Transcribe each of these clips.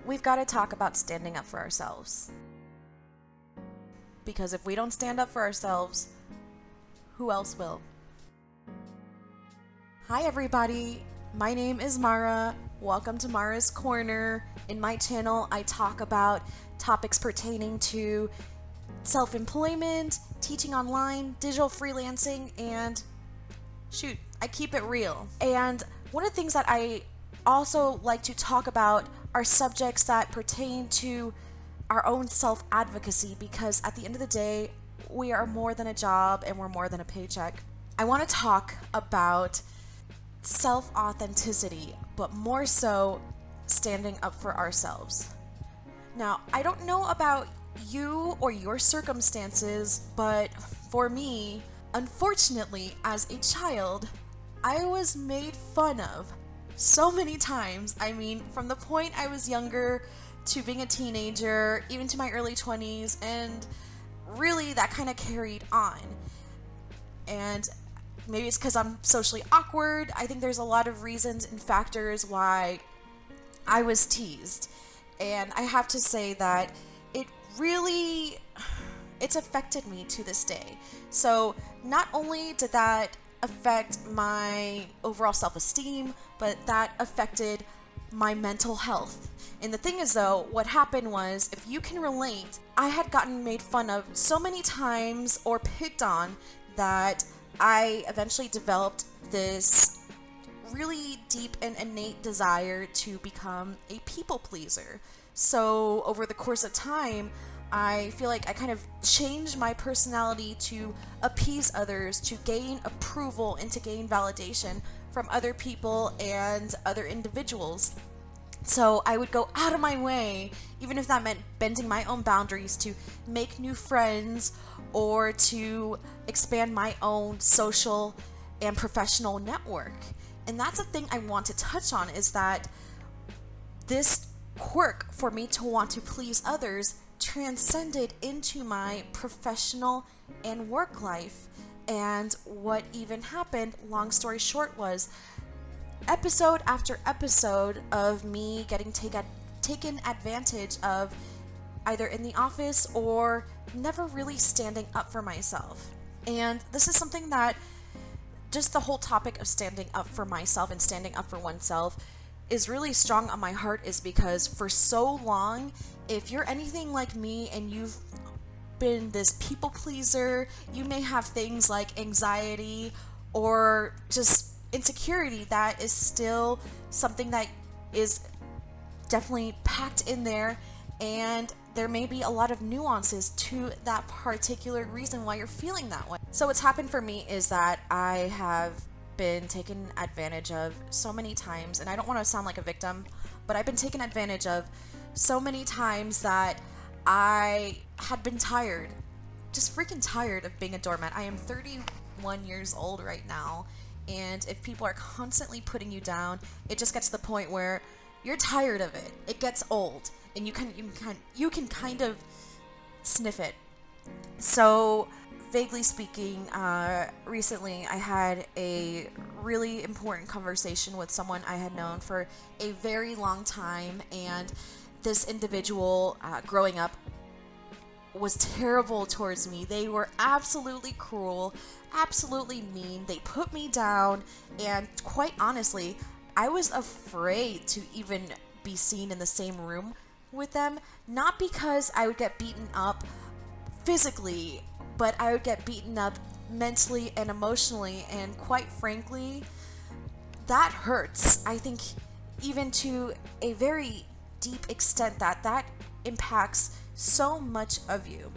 we've got to talk about standing up for ourselves. Because if we don't stand up for ourselves, who else will? Hi everybody, my name is Mara. Welcome to Mara's Corner. In my channel, I talk about topics pertaining to self-employment, teaching online, digital freelancing, and shoot, I keep it real. And one of the things that I also like to talk about are subjects that pertain to our own self-advocacy, because at the end of the day, we are more than a job and we're more than a paycheck. I want to talk about self-authenticity, but more so standing up for ourselves. Now, I don't know about you or your circumstances, but for me, unfortunately, as a child, I was made fun of so many times. I mean, from the point I was younger to being a teenager, even to my early 20s, and really that kind of carried on. And maybe it's because I'm socially awkward. I think there's a lot of reasons and factors why I was teased. And I have to say that it's affected me to this day. So not only did that affect my overall self-esteem, but that affected my mental health. And the thing is though, what happened was, if you can relate, I had gotten made fun of so many times or picked on that I eventually developed this really deep and innate desire to become a people pleaser. So over the course of time, I feel like I kind of changed my personality to appease others, to gain approval, and to gain validation from other people and other individuals. So I would go out of my way, even if that meant bending my own boundaries, to make new friends or to expand my own social and professional network. And that's the thing I want to touch on, is that this quirk for me to want to please others transcended into my professional and work life. And what even happened, long story short, was episode after episode of me getting taken advantage of, either in the office or never really standing up for myself. And this is something that, just the whole topic of standing up for myself and standing up for oneself is really strong on my heart, is because for so long, if you're anything like me and you've been this people pleaser, you may have things like anxiety or just insecurity that is still something that is definitely packed in there, and there may be a lot of nuances to that particular reason why you're feeling that way. So what's happened for me is that I have been taken advantage of so many times, and I don't want to sound like a victim, but I've been taken advantage of so many times that I had been tired, just freaking tired of being a doormat. I am 31 years old right now, and if people are constantly putting you down, it just gets to the point where you're tired of it. It gets old, and you can kind of sniff it. So, vaguely speaking, recently I had a really important conversation with someone I had known for a very long time, and this individual, growing up, was terrible towards me. They were absolutely cruel, absolutely mean. They put me down, and quite honestly, I was afraid to even be seen in the same room with them. Not because I would get beaten up physically, but I would get beaten up mentally and emotionally, and quite frankly, that hurts. I think even to a very deep extent, that impacts so much of you.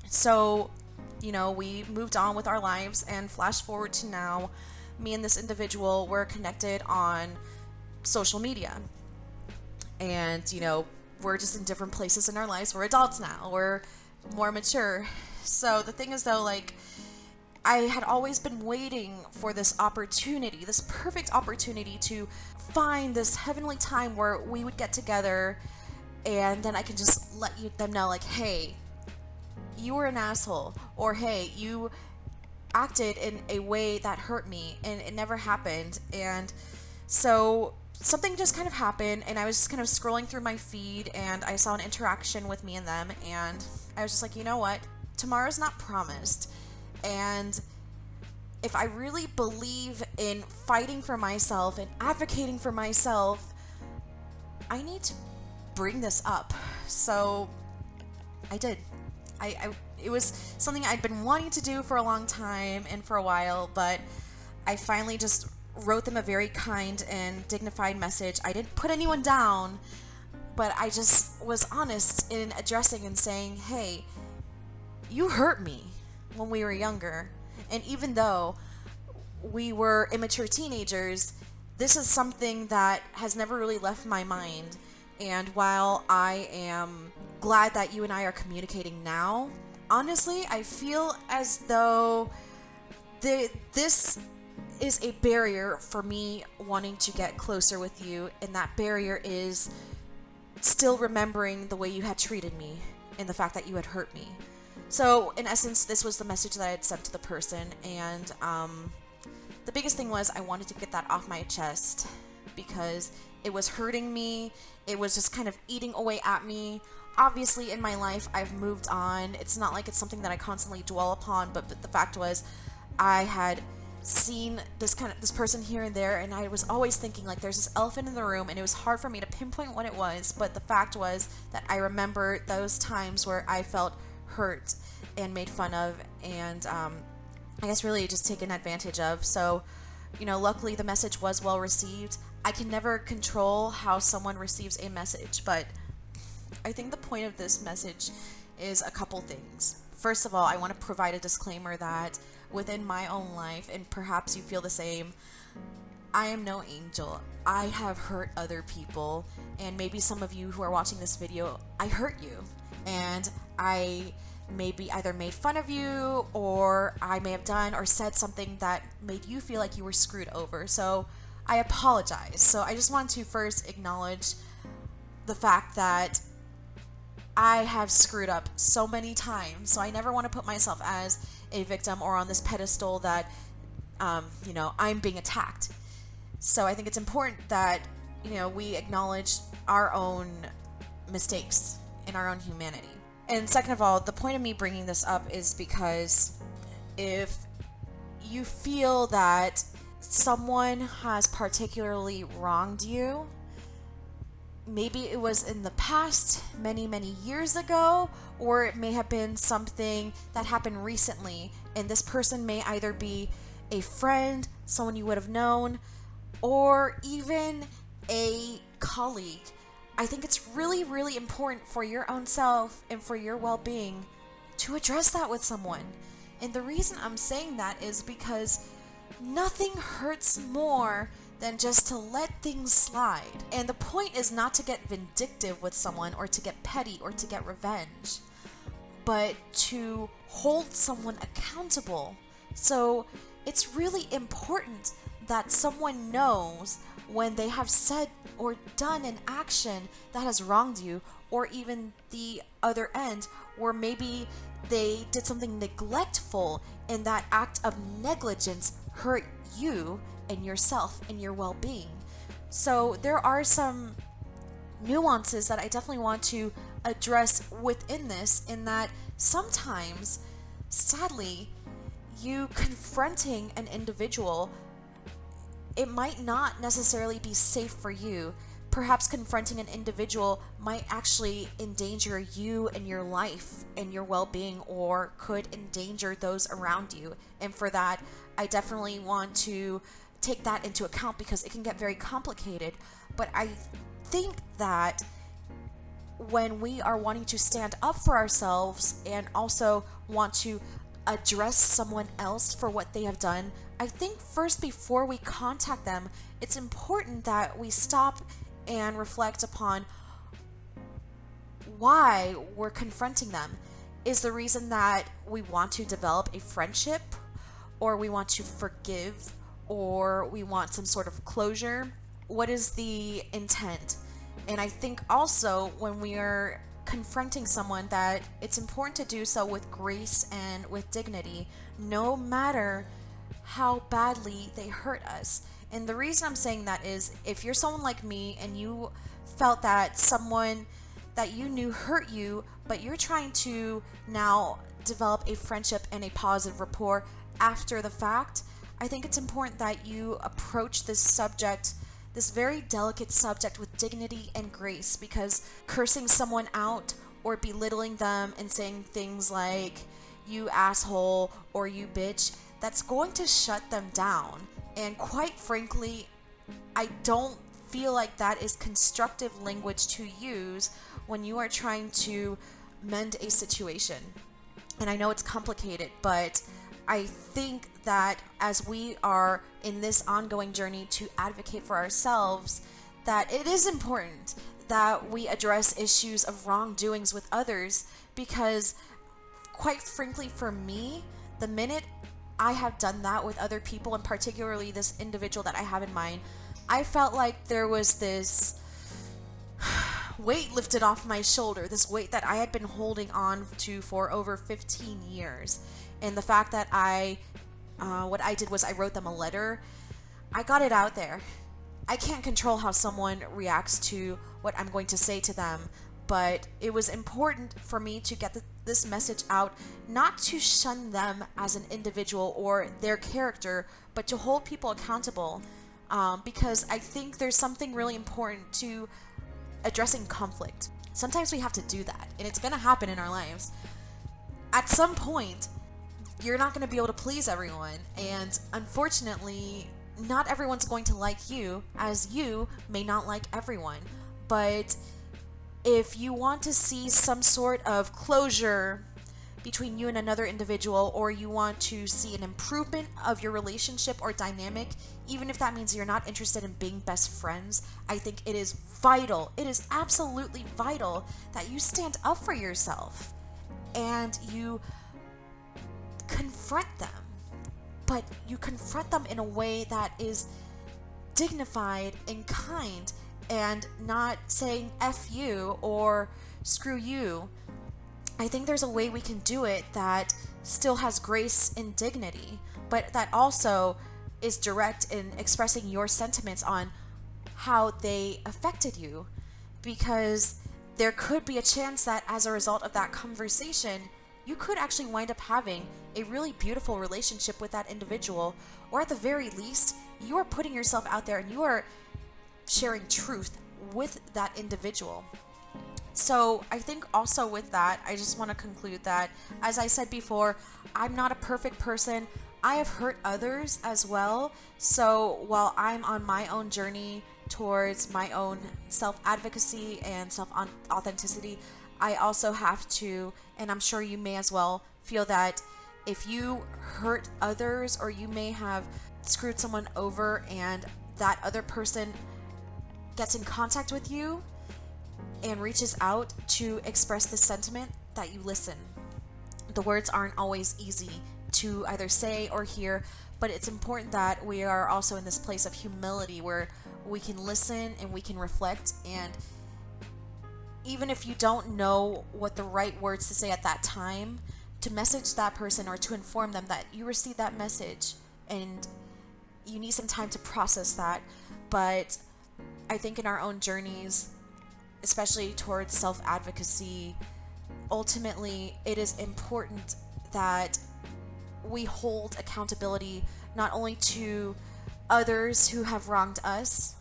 So, we moved on with our lives, and flash forward to now, me and this individual were connected on social media. And, we're just in different places in our lives. We're adults now. We're more mature. So the thing is though, I had always been waiting for this opportunity, this perfect opportunity to find this heavenly time where we would get together, and then I can just let them know, hey, you were an asshole, or hey, you acted in a way that hurt me, and it never happened. And so something just kind of happened, and I was just kind of scrolling through my feed, and I saw an interaction with me and them, and I was just like, you know what? Tomorrow's not promised. And if I really believe in fighting for myself and advocating for myself, I need to bring this up. So I did. It was something I'd been wanting to do for a long time and for a while, but I finally just wrote them a very kind and dignified message. I didn't put anyone down, but I just was honest in addressing and saying, hey, you hurt me when we were younger. And even though we were immature teenagers, this is something that has never really left my mind. And while I am glad that you and I are communicating now, honestly, I feel as though this is a barrier for me wanting to get closer with you, and that barrier is still remembering the way you had treated me and the fact that you had hurt me. So in essence, this was the message that I had sent to the person, and the biggest thing was I wanted to get that off my chest because it was hurting me. It was just kind of eating away at me. Obviously, in my life, I've moved on. It's not like it's something that I constantly dwell upon, but the fact was I had seen this person here and there, and I was always thinking like there's this elephant in the room, and it was hard for me to pinpoint what it was. But the fact was that I remember those times where I felt hurt and made fun of, and I guess really just taken advantage of. So, luckily the message was well received. I can never control how someone receives a message, but I think the point of this message is a couple things. First of all, I want to provide a disclaimer that within my own life, and perhaps you feel the same, I am no angel. I have hurt other people, and maybe some of you who are watching this video, I hurt you, and I maybe either made fun of you, or I may have done or said something that made you feel like you were screwed over. So I apologize. So I just want to first acknowledge the fact that I have screwed up so many times. So I never want to put myself as a victim or on this pedestal that, I'm being attacked. So I think it's important that, we acknowledge our own mistakes in our own humanity. And second of all, the point of me bringing this up is because if you feel that someone has particularly wronged you, maybe it was in the past, many, many years ago, or it may have been something that happened recently, and this person may either be a friend, someone you would have known, or even a colleague. I think it's really, really important for your own self and for your well-being to address that with someone. And the reason I'm saying that is because nothing hurts more than just to let things slide. And the point is not to get vindictive with someone or to get petty or to get revenge, but to hold someone accountable. So it's really important that someone knows when they have said or done an action that has wronged you, or even the other end where maybe they did something neglectful and that act of negligence hurt you and yourself and your well-being. So there are some nuances that I definitely want to address within this, in that sometimes, sadly, you confronting an individual, it might not necessarily be safe for you. Perhaps confronting an individual might actually endanger you and your life and your well-being, or could endanger those around you. And for that, I definitely want to take that into account because it can get very complicated. But I think that when we are wanting to stand up for ourselves and also want to address someone else for what they have done, I think first, before we contact them, it's important that we stop and reflect upon why we're confronting them. Is the reason that we want to develop a friendship, or we want to forgive, or we want some sort of closure? What is the intent? And I think also when we are confronting someone, that it's important to do so with grace and with dignity, no matter how badly they hurt us. And the reason I'm saying that is if you're someone like me and you felt that someone that you knew hurt you, but you're trying to now develop a friendship and a positive rapport after the fact, I think it's important that you approach this subject, this very delicate subject, with dignity and grace, because cursing someone out or belittling them and saying things like, you asshole or you bitch, that's going to shut them down. And quite frankly, I don't feel like that is constructive language to use when you are trying to mend a situation. And I know it's complicated, but I think that as we are in this ongoing journey to advocate for ourselves, that it is important that we address issues of wrongdoings with others, because quite frankly for me, the minute I have done that with other people, and particularly this individual that I have in mind, I felt like there was this weight lifted off my shoulder, this weight that I had been holding on to for over 15 years. And the fact that what I did was I wrote them a letter. I got it out there. I can't control how someone reacts to what I'm going to say to them, but it was important for me to get this message out, not to shun them as an individual or their character, but to hold people accountable, because I think there's something really important to addressing conflict. Sometimes we have to do that, and it's going to happen in our lives. At some point, you're not going to be able to please everyone, and unfortunately, not everyone's going to like you, as you may not like everyone. But if you want to see some sort of closure between you and another individual, or you want to see an improvement of your relationship or dynamic, even if that means you're not interested in being best friends, I think it is vital, it is absolutely vital that you stand up for yourself and you confront them. But you confront them in a way that is dignified and kind, and not saying F you or screw you. I think there's a way we can do it that still has grace and dignity, but that also is direct in expressing your sentiments on how they affected you. Because there could be a chance that as a result of that conversation, you could actually wind up having a really beautiful relationship with that individual, or at the very least, you are putting yourself out there and you are sharing truth with that individual. So I think also with that, I just want to conclude that, as I said before, I'm not a perfect person. I have hurt others as well. So while I'm on my own journey towards my own self-advocacy and self-authenticity, I also have to, and I'm sure you may as well, feel that if you hurt others, or you may have screwed someone over and that other person gets in contact with you and reaches out to express the sentiment, that you listen. The words aren't always easy to either say or hear, but it's important that we are also in this place of humility where we can listen and we can reflect. And even if you don't know what the right words to say at that time, to message that person or to inform them that you received that message and you need some time to process that. But I think in our own journeys, especially towards self-advocacy, ultimately it is important that we hold accountability not only to others who have wronged us,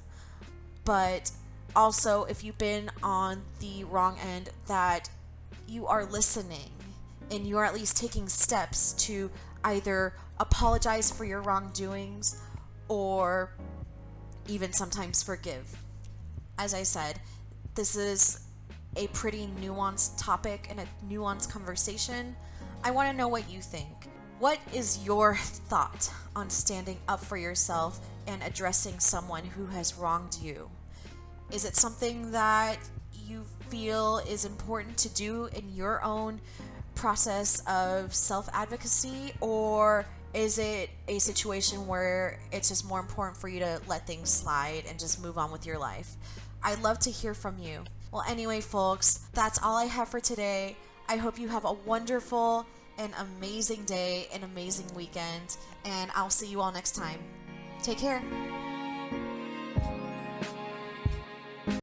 but also if you've been on the wrong end, that you are listening and you are at least taking steps to either apologize for your wrongdoings or even sometimes forgive. As I said, this is a pretty nuanced topic and a nuanced conversation. I want to know what you think. What is your thought on standing up for yourself and addressing someone who has wronged you? Is it something that you feel is important to do in your own process of self-advocacy, or is it a situation where it's just more important for you to let things slide and just move on with your life? I'd love to hear from you. Well, anyway, folks, that's all I have for today. I hope you have a wonderful and amazing day, an amazing weekend, and I'll see you all next time. Take care.